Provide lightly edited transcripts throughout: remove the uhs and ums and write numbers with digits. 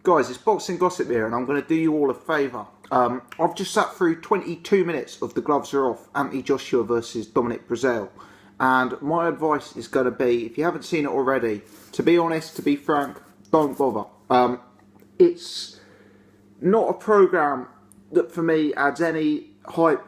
Guys, it's Boxing Gossip here, and I'm going to do you all a favour. I've just sat through 22 minutes of The Gloves Are Off, Anthony Joshua versus Dominic Breazeale. And my advice is going to be, if you haven't seen it already, to be honest, to be frank, don't bother. It's not a programme that for me adds any hype,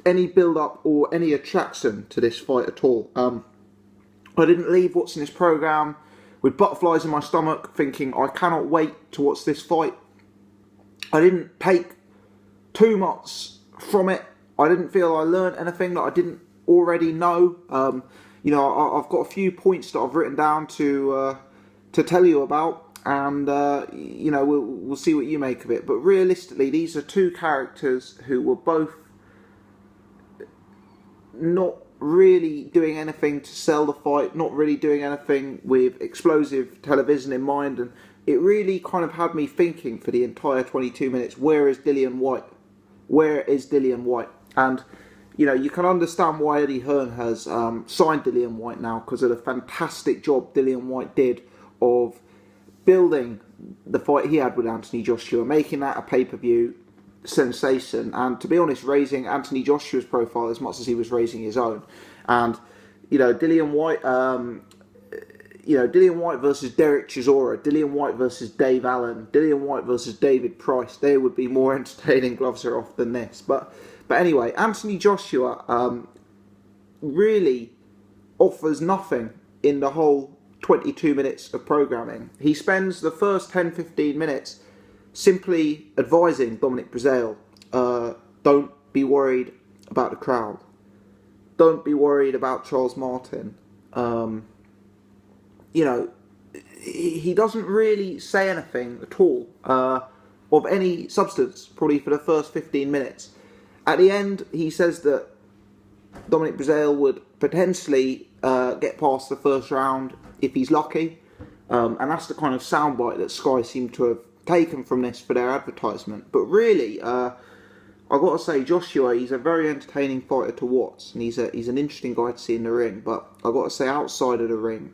any build-up or any attraction to this fight at all. I didn't leave watching this programme with butterflies in my stomach, thinking I cannot wait to watch this fight. I didn't take too much from it. I didn't feel I learned anything that I didn't already know. You know, I've got a few points that I've written down to tell you about, and you know, we'll see what you make of it. But realistically, these are two characters who were both not really doing anything to sell the fight, not really doing anything with explosive television in mind, and it really kind of had me thinking for the entire 22 minutes, where is Dillian Whyte? Where is Dillian Whyte? And, you know, you can understand why Eddie Hearn has signed Dillian Whyte now, because of the fantastic job Dillian Whyte did of building the fight he had with Anthony Joshua, making that a pay-per-view sensation, and to be honest, raising Anthony Joshua's profile as much as he was raising his own. And you know, Dillian Whyte, Dillian Whyte versus Derek Chisora, Dillian Whyte versus Dave Allen, Dillian Whyte versus David Price, they would be more entertaining Gloves Are Off than this. But anyway, Anthony Joshua really offers nothing in the whole 22 minutes of programming. He spends the first 10-15 minutes simply advising Dominic Breazeale, don't be worried about the crowd. Don't be worried about Charles Martin. You know, he doesn't really say anything at all of any substance, probably for the first 15 minutes. At the end, he says that Dominic Breazeale would potentially get past the first round if he's lucky. And that's the kind of soundbite that Sky seemed to have taken from this for their advertisement. But really, I've got to say, Joshua, he's a very entertaining fighter to watch, and he's an interesting guy to see in the ring. But I've got to say, outside of the ring,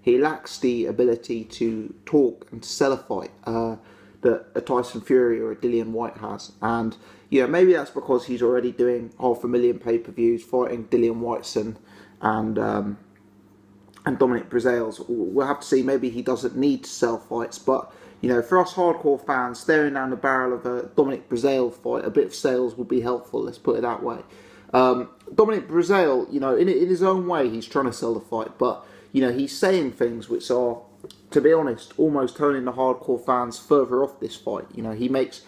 he lacks the ability to talk and to sell a fight that a Tyson Fury or a Dillian Whyte has. And you know, maybe that's because he's already doing 500,000 pay-per-views fighting Dillian Whytes and Dominic Breazeale's. We'll have to see. Maybe he doesn't need to sell fights, but you know, for us hardcore fans, staring down the barrel of a Dominic Breazeale fight, a bit of sales would be helpful, let's put it that way. Dominic Breazeale, you know, in his own way, he's trying to sell the fight, but, you know, he's saying things which are, to be honest, almost turning the hardcore fans further off this fight. You know, he makes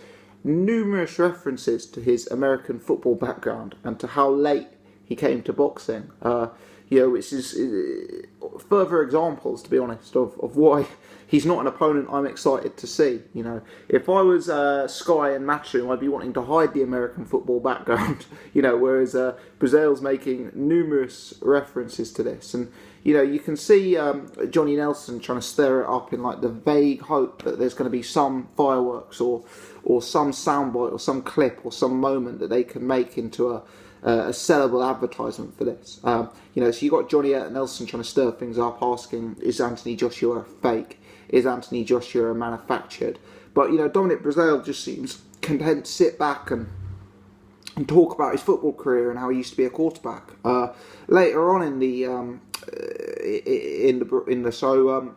numerous references to his American football background and to how late he came to boxing. You know, which is further examples, to be honest, of why he's not an opponent I'm excited to see. You know, if I was Sky and Matchroom, I'd be wanting to hide the American football background. You know, whereas Breazeale's making numerous references to this, and you know, you can see Johnny Nelson trying to stir it up in like the vague hope that there's going to be some fireworks or some soundbite or some clip or some moment that they can make into a sellable advertisement for this. You know, so you got Johnny Nelson trying to stir things up, asking, is Anthony Joshua fake? Is Anthony Joshua manufactured? But, you know, Dominic Breazeale just seems content to sit back and talk about his football career and how he used to be a quarterback. Later on in the show,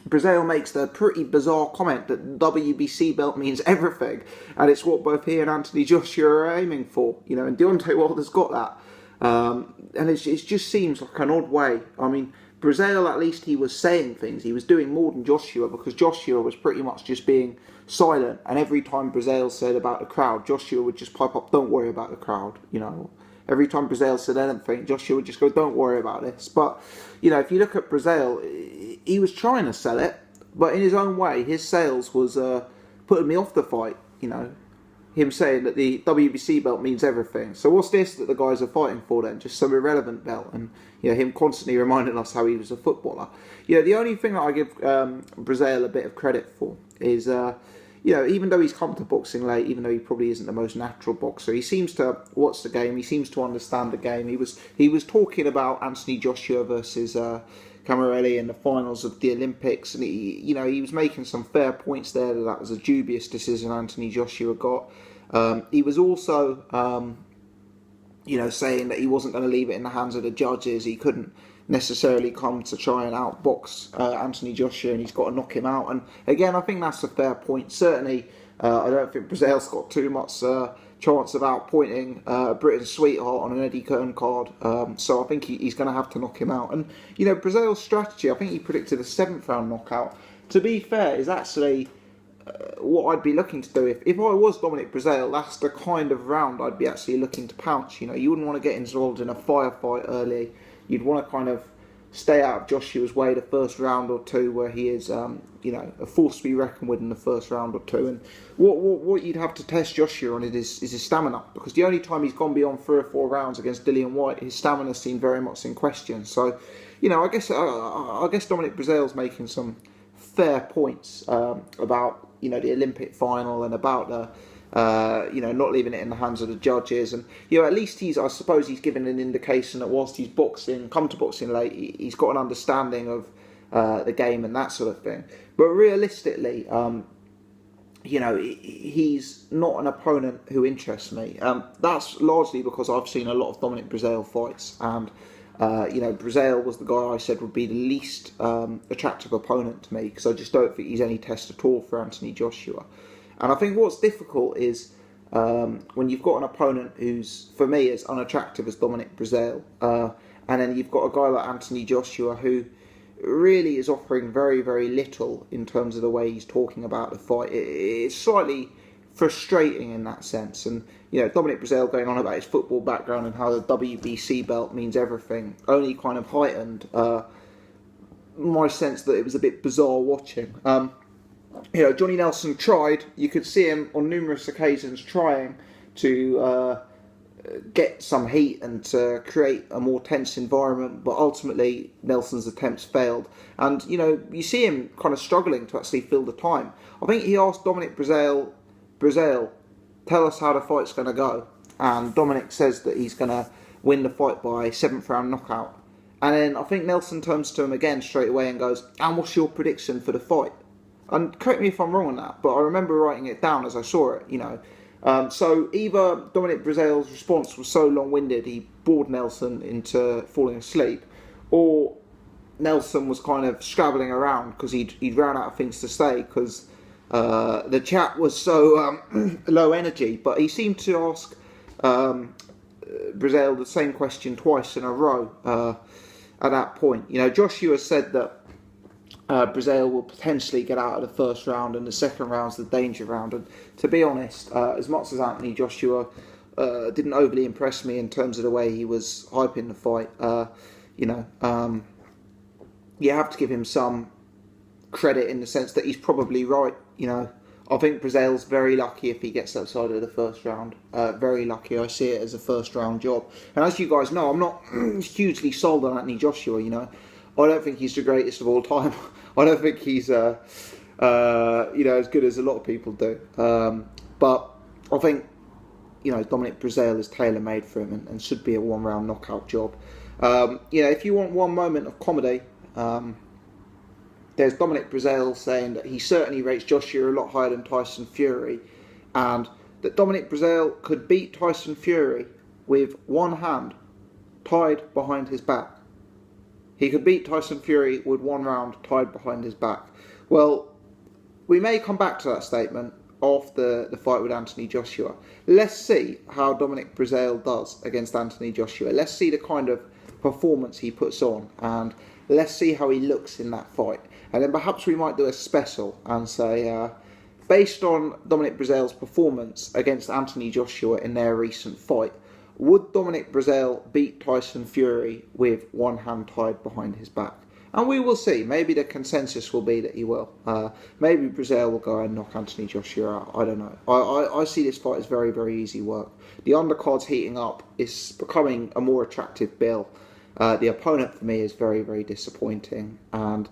Breazeale makes the pretty bizarre comment that WBC belt means everything, and it's what both he and Anthony Joshua are aiming for. You know, and Deontay Wilder's got that, and it just seems like an odd way. I mean, Breazeale, at least he was saying things. He was doing more than Joshua, because Joshua was pretty much just being silent, and every time Breazeale said about the crowd, Joshua would just pipe up, don't worry about the crowd, you know. Every time Breazeale said anything, Joshua would just go, don't worry about this. But, you know, if you look at Breazeale, he was trying to sell it, but in his own way, his sales was putting me off the fight, you know. Him saying that the WBC belt means everything. So what's this that the guys are fighting for then? Just some irrelevant belt. And, you know, him constantly reminding us how he was a footballer. You know, the only thing that I give Breazeale a bit of credit for is, you know, even though he's come to boxing late, even though he probably isn't the most natural boxer, he seems to watch the game, he seems to understand the game. He was talking about Anthony Joshua versus Camarelli in the finals of the Olympics, and he was making some fair points there that was a dubious decision Anthony Joshua got. He was also, saying that he wasn't going to leave it in the hands of the judges. He couldn't necessarily come to try and outbox Anthony Joshua, and he's got to knock him out. And again, I think that's a fair point. Certainly, I don't think Breazeale's got too much chance of outpointing Britain's sweetheart on an Eddie Hearn card. So I think he's going to have to knock him out. And, Breazeale's strategy, I think he predicted a 7th round knockout. To be fair, is actually what I'd be looking to do. If I was Dominic Breazeale, that's the kind of round I'd be actually looking to pounce. You wouldn't want to get involved in a firefight early. You'd want to kind of stay out of Joshua's way the first round or two, where he is, a force to be reckoned with in the first round or two. And what you'd have to test Joshua on is his stamina, because the only time he's gone beyond 3 or 4 rounds against Dillian Whyte, his stamina seemed very much in question. So, I guess Dominic Breazeale's making some fair points about the Olympic final and about the not leaving it in the hands of the judges. And at least I suppose he's given an indication that whilst he's come to boxing late, he's got an understanding of the game and that sort of thing. But realistically, he's not an opponent who interests me. That's largely because I've seen a lot of Dominic Breazeale fights, and Breazeale was the guy I said would be the least attractive opponent to me, because I just don't think he's any test at all for Anthony Joshua. And I think what's difficult is when you've got an opponent who's, for me, as unattractive as Dominic Breazeale, and then you've got a guy like Anthony Joshua who really is offering very, very little in terms of the way he's talking about the fight. It's slightly frustrating in that sense. And, Dominic Breazeale going on about his football background and how the WBC belt means everything only kind of heightened my sense that it was a bit bizarre watching. Johnny Nelson tried. You could see him on numerous occasions trying to get some heat and to create a more tense environment, but ultimately Nelson's attempts failed. And you see him kind of struggling to actually fill the time. I think he asked Dominic Breazeale, tell us how the fight's going to go, and Dominic says that he's going to win the fight by 7th round knockout. And then I think Nelson turns to him again straight away and goes, and what's your prediction for the fight? And correct me if I'm wrong on that, but I remember writing it down as I saw it, So either Dominic Breazeale's response was so long-winded he bored Nelson into falling asleep, or Nelson was kind of scrabbling around because he'd ran out of things to say because the chat was so low energy. But he seemed to ask Breazeale the same question twice in a row at that point. Joshua said that Breazeale will potentially get out of the first round, and the second round's the danger round. And to be honest, as much as Anthony Joshua didn't overly impress me in terms of the way he was hyping the fight, you have to give him some credit in the sense that he's probably right. I think Breazeale's very lucky if he gets outside of the first round. Very lucky. I see it as a first round job. And as you guys know, I'm not hugely sold on Anthony Joshua. I don't think he's the greatest of all time. I don't think he's, as good as a lot of people do. But I think, Dominic Breazeale is tailor-made for him and should be a one-round knockout job. If you want one moment of comedy, there's Dominic Breazeale saying that he certainly rates Joshua a lot higher than Tyson Fury, and that Dominic Breazeale could beat Tyson Fury with one hand tied behind his back. He could beat Tyson Fury with one round tied behind his back. Well, we may come back to that statement after the fight with Anthony Joshua. Let's see how Dominic Breazeale does against Anthony Joshua. Let's see the kind of performance he puts on, and let's see how he looks in that fight. And then perhaps we might do a special and say, based on Dominic Breazeale's performance against Anthony Joshua in their recent fight, would Dominic Breazeale beat Tyson Fury with one hand tied behind his back? And we will see. Maybe the consensus will be that he will. Maybe Breazeale will go and knock Anthony Joshua out. I don't know. I see this fight as very, very easy work. The undercard's heating up. It's becoming a more attractive bill. The opponent for me is very, very disappointing. And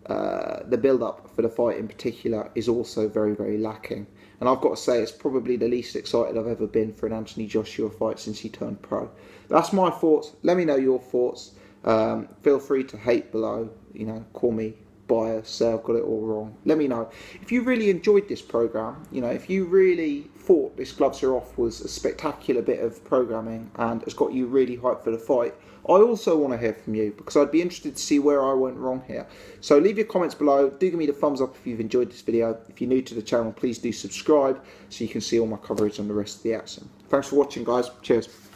the build-up for the fight in particular is also very, very lacking. And I've got to say, it's probably the least excited I've ever been for an Anthony Joshua fight since he turned pro. That's my thoughts. Let me know your thoughts. Feel free to hate below. you know, call me biased, say I've got it all wrong. Let me know. If you really enjoyed this programme, you know, if you really thought this Gloves Are Off was a spectacular bit of programming and has got you really hyped for the fight, I also want to hear from you, because I'd be interested to see where I went wrong here. So leave your comments below. Do give me the thumbs up if you've enjoyed this video. If you're new to the channel, please do subscribe so you can see all my coverage on the rest of the action. Thanks for watching, guys. Cheers.